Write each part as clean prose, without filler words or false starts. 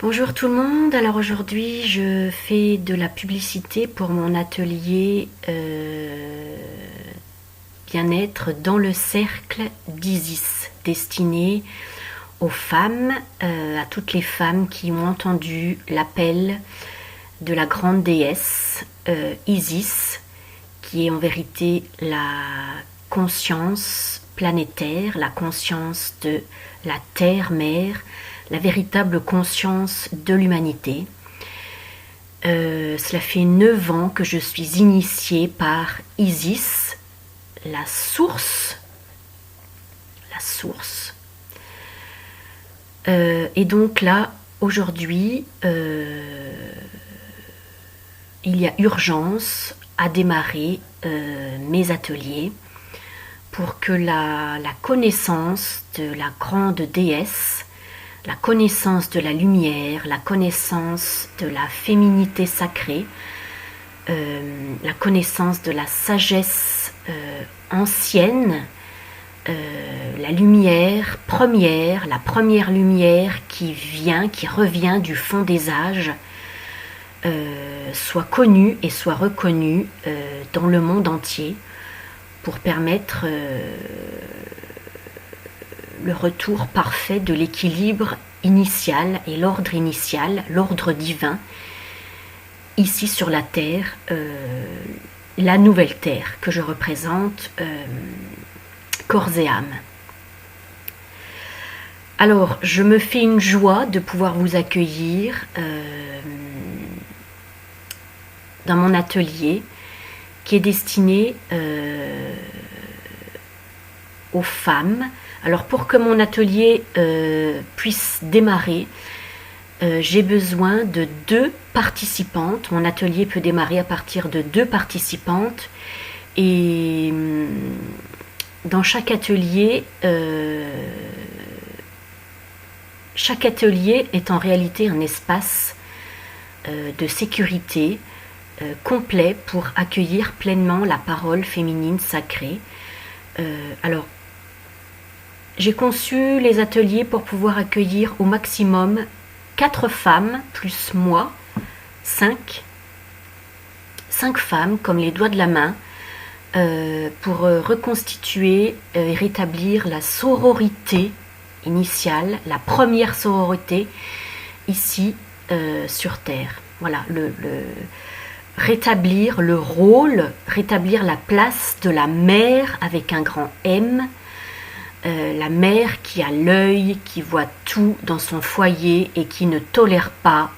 Bonjour tout le monde, alors aujourd'hui je fais de la publicité pour mon atelier bien-être dans le cercle d'Isis, destiné aux femmes, à toutes les femmes qui ont entendu l'appel de la grande déesse Isis, qui est en vérité la conscience planétaire, la conscience de la Terre-Mère, la véritable conscience de l'humanité. Cela fait 9 ans que je suis initiée par Isis, la source. Et donc là, aujourd'hui, il y a urgence à démarrer mes ateliers pour que la connaissance de la grande déesse, la connaissance de la lumière, la connaissance de la féminité sacrée, la connaissance de la sagesse ancienne, la lumière première, la première lumière qui revient du fond des âges, soit connue et soit reconnue dans le monde entier pour permettre le retour parfait de l'équilibre initial et l'ordre initial, l'ordre divin, ici sur la Terre, la nouvelle Terre que je représente corps et âme. Alors, je me fais une joie de pouvoir vous accueillir dans mon atelier qui est destiné aux femmes. Alors pour que mon atelier puisse démarrer, j'ai besoin de 2 participantes. Mon atelier peut démarrer à partir de 2 participantes. Et dans chaque atelier est en réalité un espace de sécurité complet pour accueillir pleinement la parole féminine sacrée. Alors, j'ai conçu les ateliers pour pouvoir accueillir au maximum 4 femmes, plus moi, 5 femmes, comme les doigts de la main, pour reconstituer et rétablir la sororité initiale, la première sororité ici sur Terre. Voilà, rétablir le rôle, rétablir la place de la mère avec un grand M, la mère qui a l'œil, qui voit tout dans son foyer et qui ne tolère pas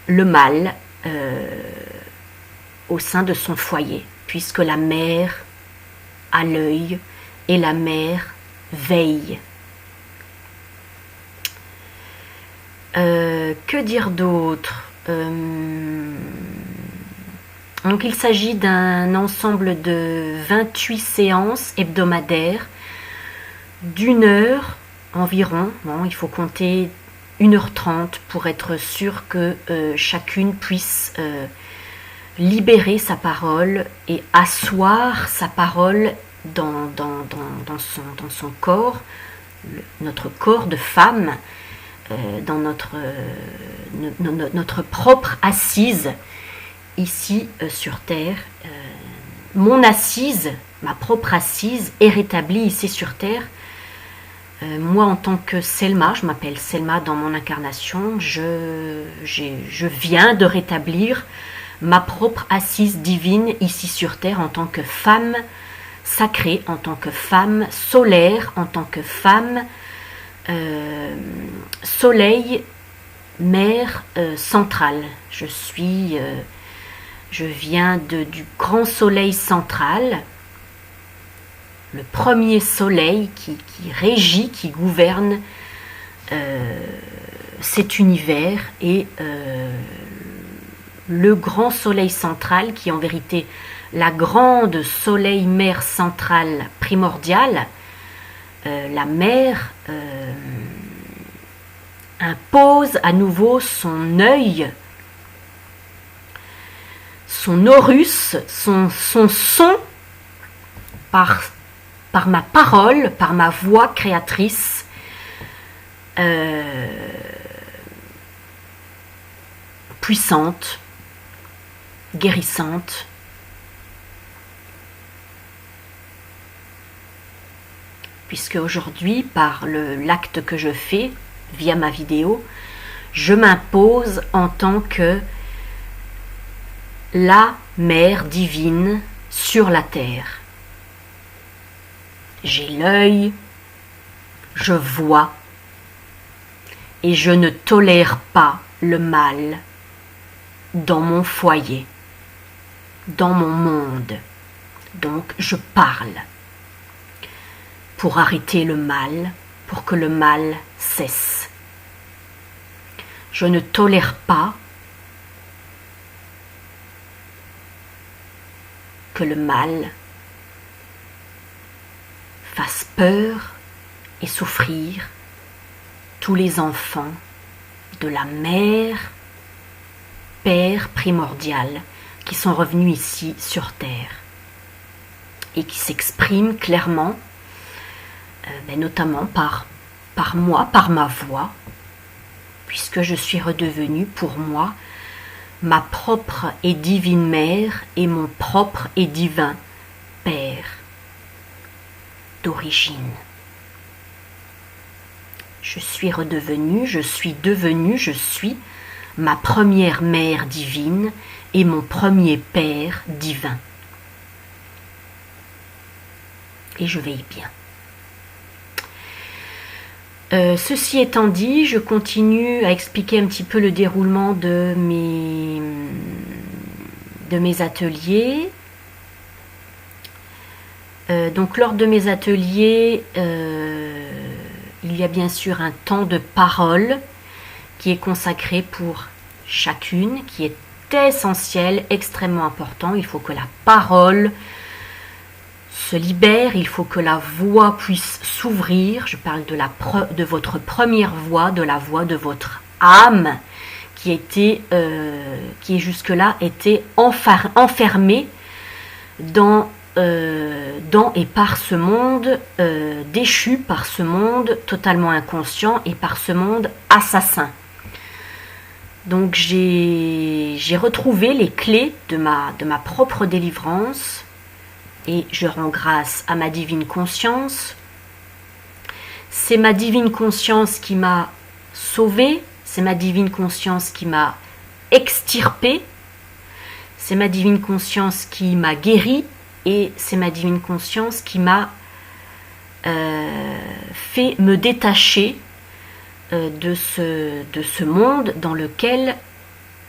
le mal au sein de son foyer, puisque la mère a l'œil et la mère veille. Que dire d'autre? Donc il s'agit d'un ensemble de 28 séances hebdomadaires d'1 heure environ. Bon, il faut compter 1h30 pour être sûr que chacune puisse libérer sa parole et asseoir sa parole dans son corps, notre corps de femme, dans notre propre assise ici sur Terre. Mon assise, ma propre assise est rétablie ici sur Terre. Moi, en tant que Selma, je m'appelle Selma dans mon incarnation, je viens de rétablir ma propre assise divine ici sur Terre en tant que femme sacrée, en tant que femme solaire, en tant que femme soleil, mère centrale. Je viens du grand soleil central, le premier soleil qui régit, qui gouverne cet univers, et le grand soleil central qui est en vérité la grande soleil mère centrale primordiale. La mère impose à nouveau son œil, son Horus, son son par ma parole, par ma voix créatrice, puissante, guérissante. Puisque aujourd'hui, par l'acte que je fais via ma vidéo, je m'impose en tant que la mère divine sur la terre. J'ai l'œil, je vois, et je ne tolère pas le mal dans mon foyer, dans mon monde. Donc je parle pour arrêter le mal, pour que le mal cesse. Je ne tolère pas que le mal fasse peur et souffrir tous les enfants de la mère, père primordial qui sont revenus ici sur terre et qui s'expriment clairement, notamment par moi, par ma voix, puisque je suis redevenue pour moi ma propre et divine mère et mon propre et divin père d'origine. Je suis redevenue, je suis devenue, je suis ma première mère divine et mon premier père divin. Et je veille bien. Ceci étant dit, je continue à expliquer un petit peu le déroulement de mes ateliers. Donc lors de mes ateliers, il y a bien sûr un temps de parole qui est consacré pour chacune, qui est essentiel, extrêmement important. Il faut que la parole se libère, il faut que la voix puisse s'ouvrir. Je parle de votre première voix, de la voix de votre âme qui jusque-là était enfermée dans et par ce monde déchu, par ce monde totalement inconscient et par ce monde assassin. Donc j'ai retrouvé les clés de ma propre délivrance. Et je rends grâce à ma divine conscience. C'est ma divine conscience qui m'a sauvée, c'est ma divine conscience qui m'a extirpée, c'est ma divine conscience qui m'a guérie, et c'est ma divine conscience qui m'a fait me détacher de ce monde dans lequel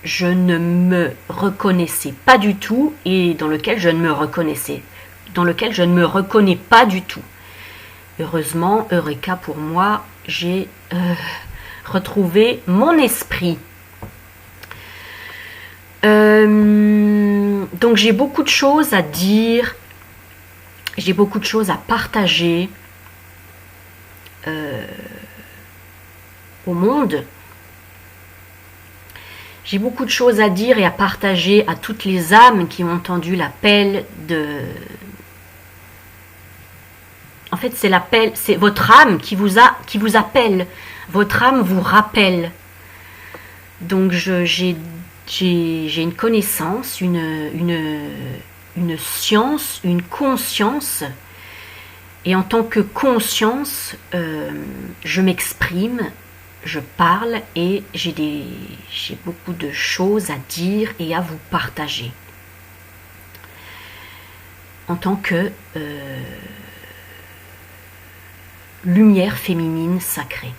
je ne me reconnaissais pas du tout et dans lequel je ne me reconnais pas du tout. Heureusement, Eureka pour moi, j'ai retrouvé mon esprit. Donc j'ai beaucoup de choses à dire, j'ai beaucoup de choses à partager au monde. J'ai beaucoup de choses à dire et à partager à toutes les âmes qui ont entendu l'appel de... En fait, c'est l'appel, c'est votre âme qui vous appelle. Votre âme vous rappelle. Donc j'ai une connaissance, une science, une conscience. Et en tant que conscience, je m'exprime, je parle et j'ai beaucoup de choses à dire et à vous partager. En tant que lumière féminine sacrée.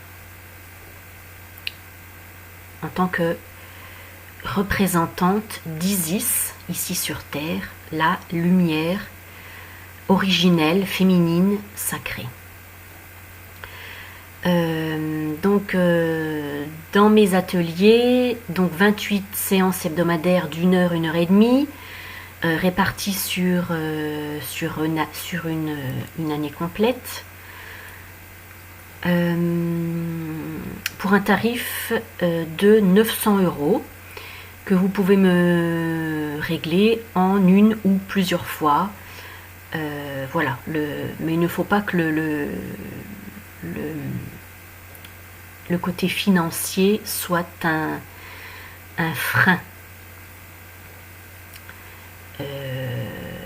En tant que représentante d'Isis, ici sur Terre, la lumière originelle, féminine, sacrée. Dans mes ateliers, donc 28 séances hebdomadaires d'1 heure, 1 heure et demie, réparties sur une année complète, pour un tarif de 900 € que vous pouvez me régler en une ou plusieurs fois. Voilà, mais il ne faut pas que le côté financier soit un frein.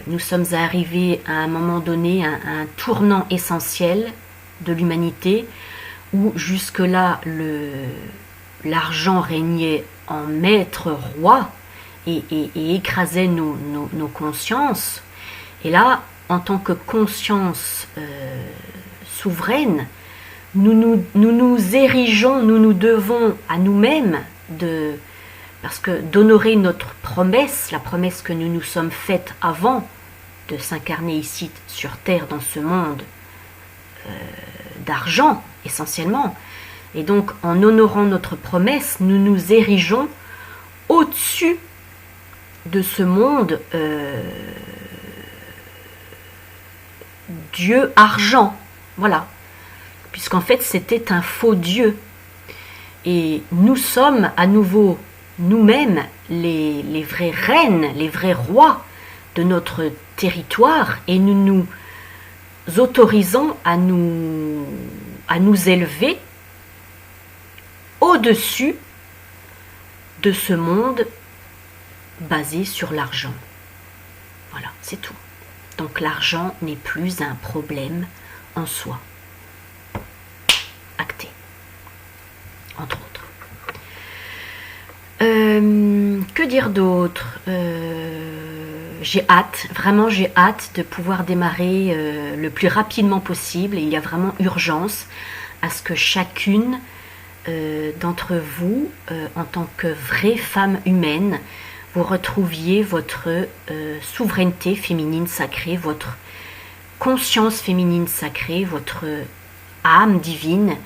Nous sommes arrivés à un moment donné à un tournant essentiel de l'humanité où jusque-là l'argent régnait en maître roi et écrasait nos consciences. Et là, en tant que conscience souveraine, nous érigeons, nous devons à nous-mêmes parce que d'honorer notre promesse, la promesse que nous nous sommes faite avant de s'incarner ici sur Terre dans ce monde d'argent essentiellement. Et donc en honorant notre promesse, nous nous érigeons au-dessus de ce monde Dieu argent. Voilà. Puisqu'en fait c'était un faux Dieu. Et nous sommes à nouveau nous-mêmes les vraies reines, les vrais rois de notre territoire et nous nous autorisons à nous élever au-dessus de ce monde basé sur l'argent. Voilà, c'est tout. Donc l'argent n'est plus un problème en soi. Acté. Entre autres. Que dire d'autre? J'ai hâte, vraiment j'ai hâte de pouvoir démarrer le plus rapidement possible. Il y a vraiment urgence à ce que chacune d'entre vous, en tant que vraie femme humaine, vous retrouviez votre souveraineté féminine sacrée, votre conscience féminine sacrée, votre âme divine,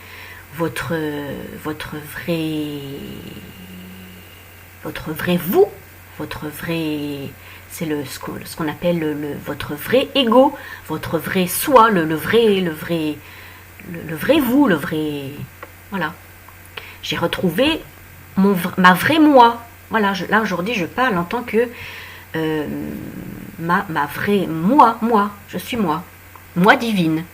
votre vrai vous, votre vrai, c'est ce qu'on appelle votre vrai ego, votre vrai soi, le vrai vous, le vrai, voilà. J'ai retrouvé ma vraie moi. Voilà, là aujourd'hui je parle en tant que ma vraie moi, je suis moi divine.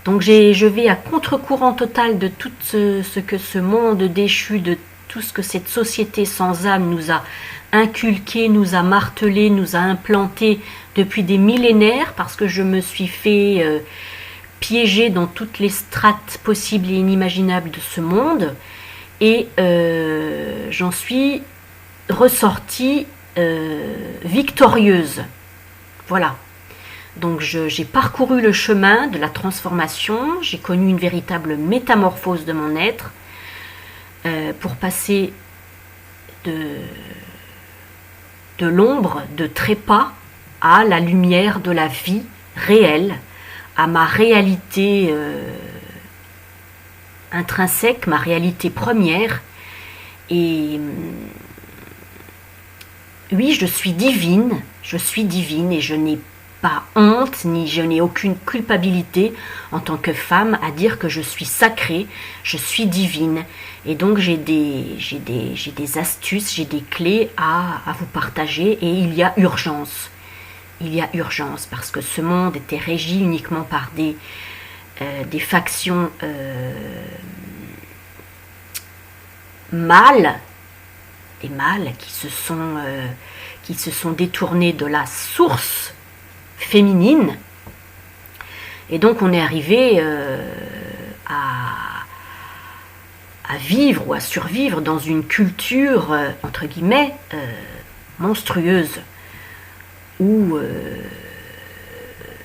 Donc je vais à contre-courant total de tout ce que ce monde déchu, de tout ce que cette société sans âme nous a inculqué, nous a martelé, nous a implanté depuis des millénaires, parce que je me suis fait piéger dans toutes les strates possibles et inimaginables de ce monde, et j'en suis ressortie victorieuse. Voilà. Donc j'ai parcouru le chemin de la transformation, j'ai connu une véritable métamorphose de mon être, pour passer de l'ombre, de trépas, à la lumière de la vie réelle, à ma réalité intrinsèque, ma réalité première. Et oui, je suis divine et je n'ai pas honte, ni je n'ai aucune culpabilité en tant que femme à dire que je suis sacrée, je suis divine. Et donc j'ai des astuces, j'ai des clés à vous partager, et il y a urgence. Il y a urgence parce que ce monde était régi uniquement par des factions mâles, des mâles qui se sont détournés de la source féminine. Et donc on est arrivé à vivre ou à survivre dans une culture entre guillemets monstrueuse, où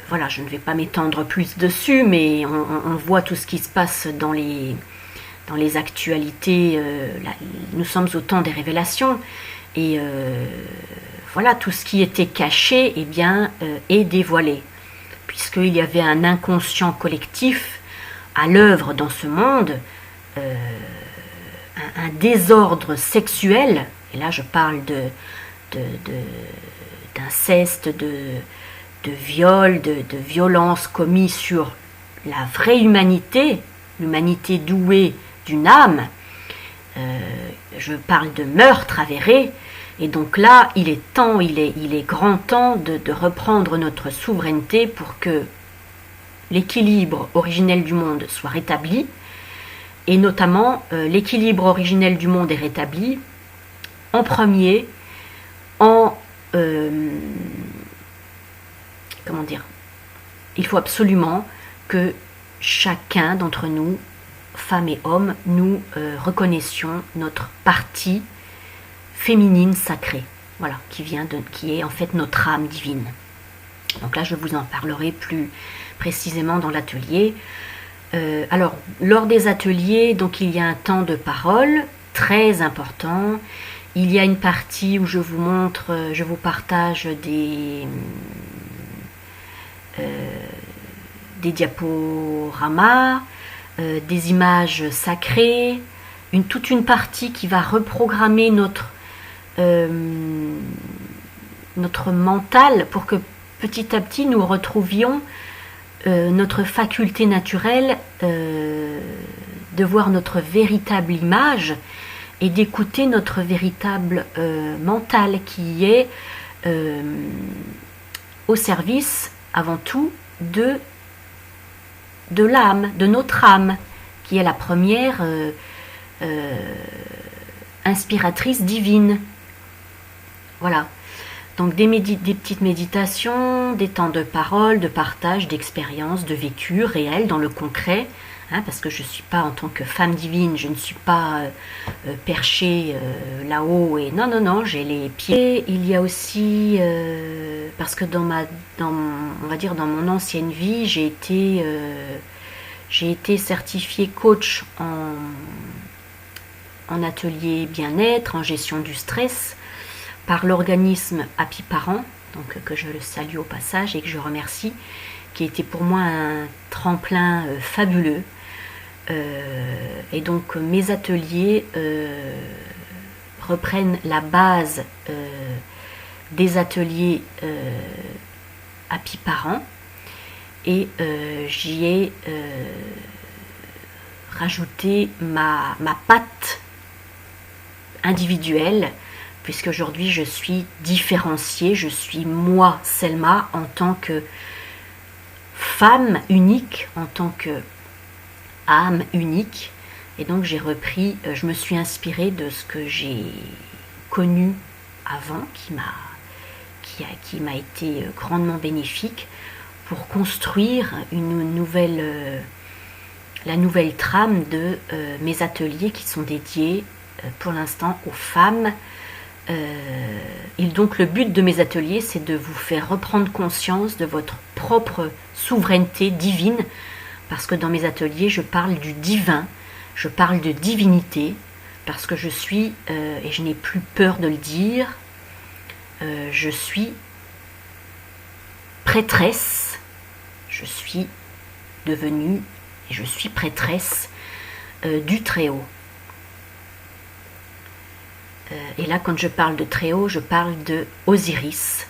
voilà, je ne vais pas m'étendre plus dessus, mais on voit tout ce qui se passe dans les actualités. Nous sommes au temps des révélations, et voilà, tout ce qui était caché, eh bien, est dévoilé, puisqu'il y avait un inconscient collectif à l'œuvre dans ce monde, un désordre sexuel, et là je parle d'inceste, de viol, de violence commis sur la vraie humanité, l'humanité douée d'une âme. Je parle de meurtre avéré. Et donc là, il est grand temps de reprendre notre souveraineté pour que l'équilibre originel du monde soit rétabli, et notamment l'équilibre originel du monde est rétabli en premier, comment dire, il faut absolument que chacun d'entre nous, femmes et hommes, nous reconnaissions notre partie féminine sacrée, voilà, qui est en fait notre âme divine. Donc là, je vous en parlerai plus précisément dans l'atelier. Alors, lors des ateliers, donc il y a un temps de parole très important. Il y a une partie où je vous montre, je vous partage des diaporamas, des images sacrées, toute une partie qui va reprogrammer notre mental pour que petit à petit nous retrouvions notre faculté naturelle de voir notre véritable image et d'écouter notre véritable mental qui est au service avant tout de l'âme, de notre âme, qui est la première inspiratrice divine. Voilà. Donc des petites méditations, des temps de parole, de partage, d'expériences, de vécu réel dans le concret, hein, parce que je ne suis pas, en tant que femme divine, je ne suis pas perchée là-haut, et non, j'ai les pieds. Il y a aussi, parce que on va dire dans mon ancienne vie, j'ai été certifiée coach en atelier bien-être, en gestion du stress, par l'organisme Happy Parents, donc que je le salue au passage et que je remercie, qui a été pour moi un tremplin fabuleux. Et donc mes ateliers reprennent la base des ateliers Happy Parents, et j'y ai rajouté ma patte individuelle, puisqu'aujourd'hui je suis différenciée, je suis moi, Selma, en tant que femme unique, en tant que âme unique. Et donc j'ai repris, je me suis inspirée de ce que j'ai connu avant, qui m'a été grandement bénéfique, pour construire la nouvelle trame de mes ateliers qui sont dédiés pour l'instant aux femmes. Et donc le but de mes ateliers, c'est de vous faire reprendre conscience de votre propre souveraineté divine, parce que dans mes ateliers, je parle du divin, je parle de divinité, parce que je suis, et je n'ai plus peur de le dire, je suis prêtresse, je suis devenue, et je suis prêtresse du Très-Haut. Et là, quand je parle de Très-Haut, je parle de Osiris,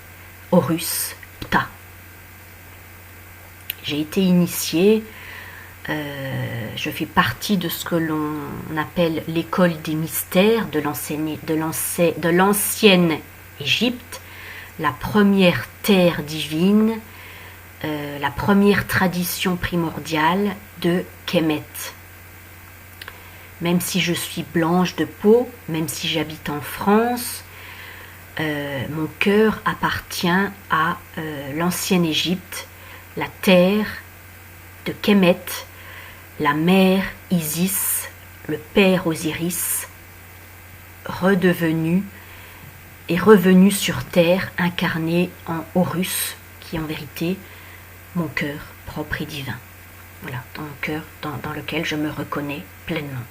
Horus, Ptah. J'ai été initiée, je fais partie de ce que l'on appelle l'école des mystères de l'ancienne Égypte, la première terre divine, la première tradition primordiale de Kemet. Même si je suis blanche de peau, même si j'habite en France, mon cœur appartient à l'ancienne Égypte, la terre de Kemet, la mère Isis, le père Osiris, revenu sur terre, incarné en Horus, qui est en vérité mon cœur propre et divin. Voilà, dans mon cœur dans lequel je me reconnais pleinement.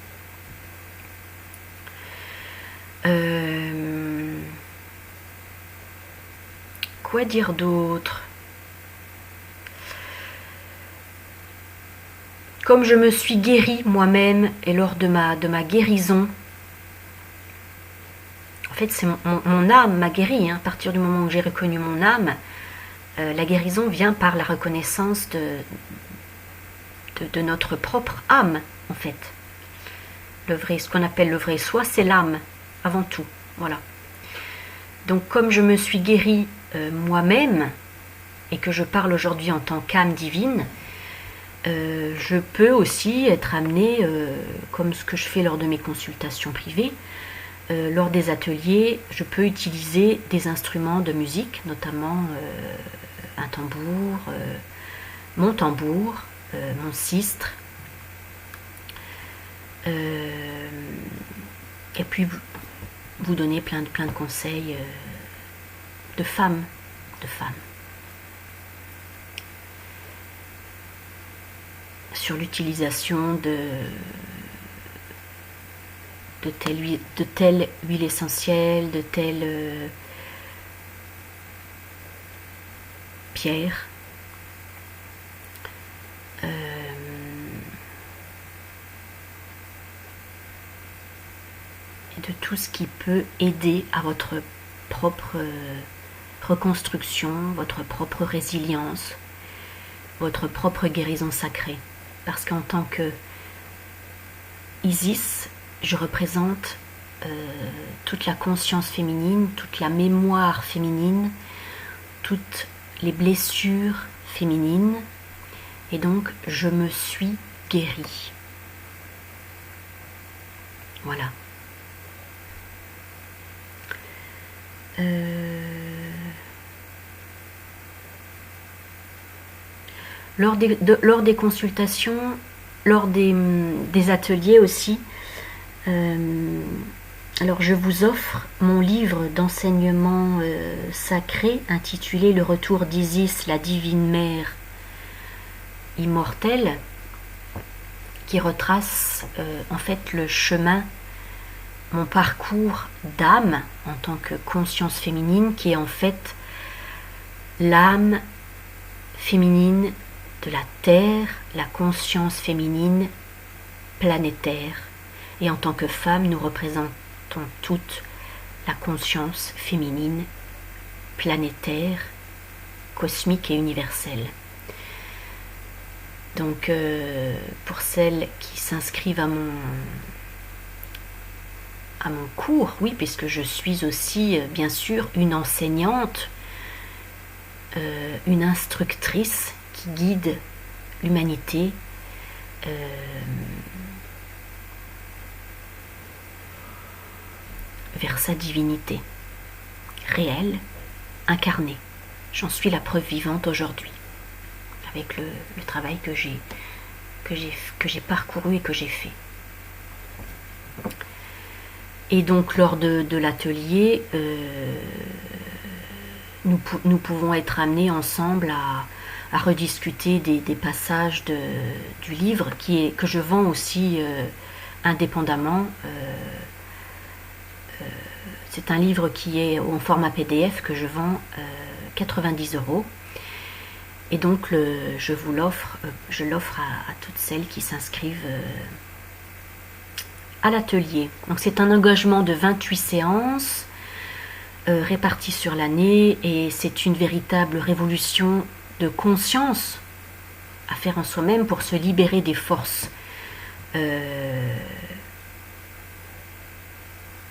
Quoi dire d'autre? Comme je me suis guérie moi-même, et lors de ma guérison, en fait c'est mon âme m'a guérie, hein, à partir du moment où j'ai reconnu mon âme, la guérison vient par la reconnaissance de notre propre âme, en fait. Ce qu'on appelle le vrai soi, c'est l'âme, avant tout. Voilà. Donc comme je me suis guérie moi-même, et que je parle aujourd'hui en tant qu'âme divine, je peux aussi être amenée, comme ce que je fais lors de mes consultations privées, lors des ateliers, je peux utiliser des instruments de musique, notamment un tambour, mon sistre, et puis vous donner plein de conseils de femmes, sur l'utilisation de telle huile essentielle, de telle pierre. Et de tout ce qui peut aider à votre propre reconstruction, votre propre résilience, votre propre guérison sacrée. Parce qu'en tant que Isis, je représente toute la conscience féminine, toute la mémoire féminine, toutes les blessures féminines, et donc je me suis guérie. Voilà. Lors des consultations, lors des ateliers aussi, alors je vous offre mon livre d'enseignement sacré intitulé Le retour d'Isis, la divine mère immortelle, qui retrace en fait le chemin, mon parcours d'âme en tant que conscience féminine, qui est en fait l'âme féminine de la Terre, la conscience féminine planétaire. Et en tant que femme, nous représentons toute la conscience féminine planétaire, cosmique et universelle. Donc, pour celles qui s'inscrivent à mon cours, oui, puisque je suis aussi, bien sûr, une enseignante, une instructrice qui guide l'humanité vers sa divinité réelle, incarnée. J'en suis la preuve vivante aujourd'hui, avec le travail que j'ai parcouru et que j'ai fait. Et donc lors de l'atelier, nous pouvons être amenés ensemble à rediscuter des passages du livre que je vends aussi indépendamment. C'est un livre qui est en format PDF que je vends 90 €. Et donc je l'offre à toutes celles qui s'inscrivent à l'atelier. Donc c'est un engagement de 28 séances réparties sur l'année, et c'est une véritable révolution de conscience à faire en soi-même pour se libérer des forces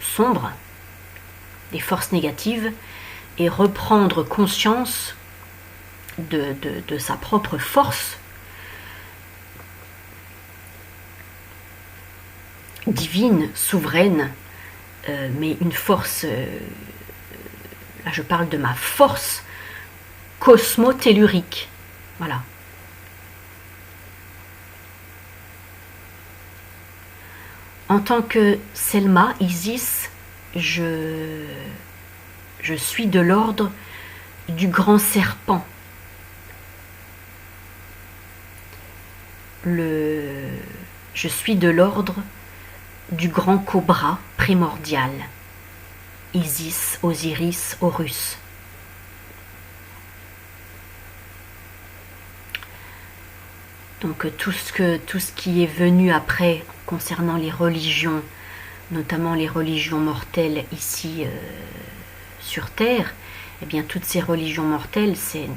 sombres, des forces négatives, et reprendre conscience de sa propre force divine, souveraine, mais une force, là je parle de ma force cosmotellurique. Voilà. En tant que Selma, Isis, je suis de l'ordre du grand serpent. Je suis de l'ordre du grand cobra primordial, Isis, Osiris, Horus. Donc tout ce qui est venu après concernant les religions, notamment les religions mortelles ici sur Terre, eh bien toutes ces religions mortelles, c'est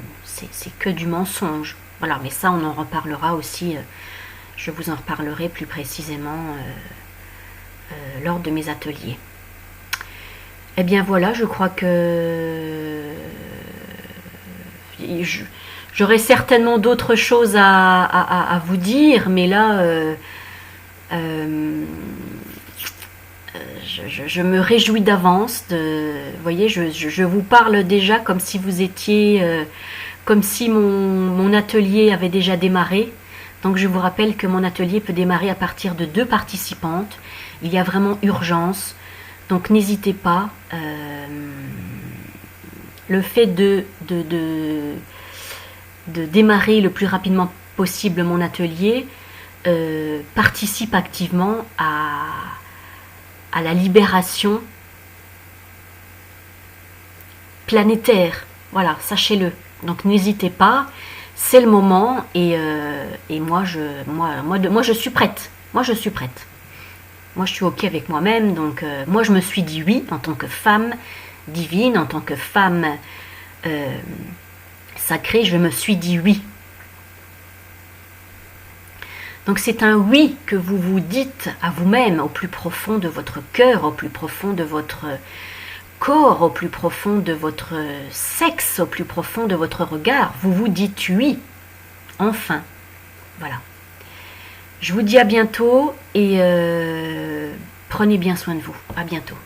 que du mensonge. Voilà, mais ça on en reparlera aussi, je vous en reparlerai plus précisément lors de mes ateliers. Eh bien voilà, je crois que j'aurais certainement d'autres choses à vous dire, mais là Je me réjouis d'avance. Vous voyez, je vous parle déjà comme si vous étiez, comme si mon atelier avait déjà démarré. Donc je vous rappelle que mon atelier peut démarrer à partir de 2 participantes. Il y a vraiment urgence. Donc n'hésitez pas. Le fait de démarrer le plus rapidement possible mon atelier participe activement à la libération planétaire. Voilà, sachez-le. Donc n'hésitez pas, c'est le moment et moi je suis prête. Moi je suis prête. Moi je suis ok avec moi-même, donc moi je me suis dit oui en tant que femme divine, en tant que femme sacrée, je me suis dit oui. Donc c'est un oui que vous vous dites à vous-même, au plus profond de votre cœur, au plus profond de votre corps, au plus profond de votre sexe, au plus profond de votre regard. Vous vous dites oui. Enfin. Voilà. Je vous dis à bientôt et prenez bien soin de vous. À bientôt.